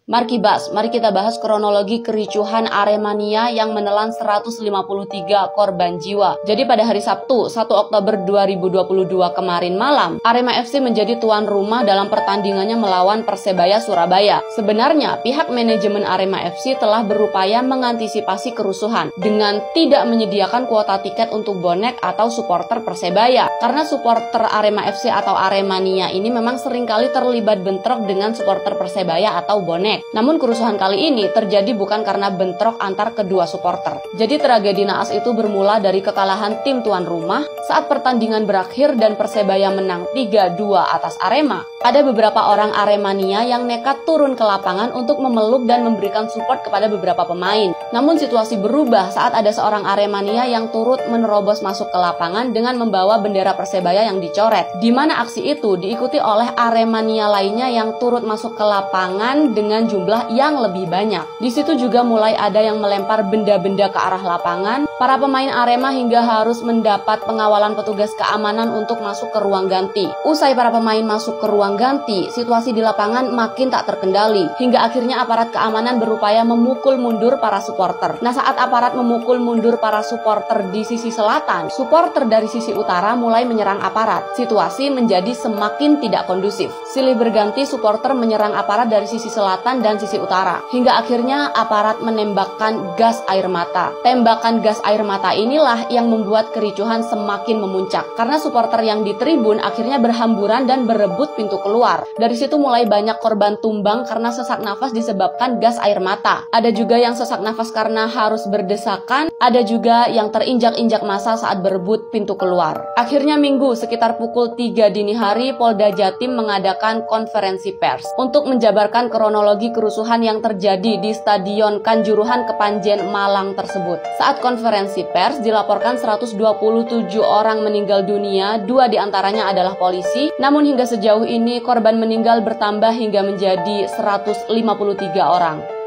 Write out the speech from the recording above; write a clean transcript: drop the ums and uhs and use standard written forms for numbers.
Mari kita bahas kronologi kericuhan Aremania yang menelan 153 korban jiwa. Jadi pada hari Sabtu, 1 Oktober 2022 kemarin malam, Arema FC menjadi tuan rumah dalam pertandingannya melawan Persebaya Surabaya. Sebenarnya, pihak manajemen Arema FC telah berupaya mengantisipasi kerusuhan dengan tidak menyediakan kuota tiket untuk bonek atau supporter Persebaya. Karena supporter Arema FC atau Aremania ini memang seringkali terlibat bentrok dengan supporter Persebaya atau bonek. Namun kerusuhan kali ini terjadi bukan karena bentrok antar kedua supporter. Jadi tragedi naas itu bermula dari kekalahan tim tuan rumah saat pertandingan berakhir dan Persebaya menang 3-2 atas Arema. Ada beberapa orang Aremania yang nekat turun ke lapangan untuk memeluk dan memberikan support kepada beberapa pemain. Namun situasi berubah saat ada seorang Aremania yang turut menerobos masuk ke lapangan dengan membawa bendera Persebaya yang dicoret. Di mana aksi itu diikuti oleh Aremania lainnya yang turut masuk ke lapangan dengan jumlah yang lebih banyak. Di situ juga mulai ada yang melempar benda-benda ke arah lapangan. Para pemain Arema hingga harus mendapat pengawalan petugas keamanan untuk masuk ke ruang ganti. Usai para pemain masuk ke ruang ganti, situasi di lapangan makin tak terkendali. Hingga akhirnya aparat keamanan berupaya memukul mundur para supporter. Nah, saat aparat memukul mundur para supporter di sisi selatan, supporter dari sisi utara mulai menyerang aparat. Situasi menjadi semakin tidak kondusif. Silih berganti supporter menyerang aparat dari sisi selatan dan sisi utara. Hingga akhirnya aparat menembakkan gas air mata. Tembakan gas air mata inilah yang membuat kericuhan semakin memuncak. Karena supporter yang di tribun akhirnya berhamburan dan berebut pintu keluar. Dari situ mulai banyak korban tumbang karena sesak nafas disebabkan gas air mata. Ada juga yang sesak nafas karena harus berdesakan. Ada juga yang terinjak-injak massa saat berebut pintu keluar. Akhirnya Minggu sekitar pukul 3 dini hari Polda Jatim mengadakan konferensi pers untuk menjabarkan kronologi kerusuhan yang terjadi di Stadion Kanjuruhan Kepanjen Malang tersebut. Saat konferensi pers dilaporkan 127 orang meninggal dunia, 2 diantaranya adalah polisi. Namun hingga sejauh ini korban meninggal bertambah hingga menjadi 153 orang.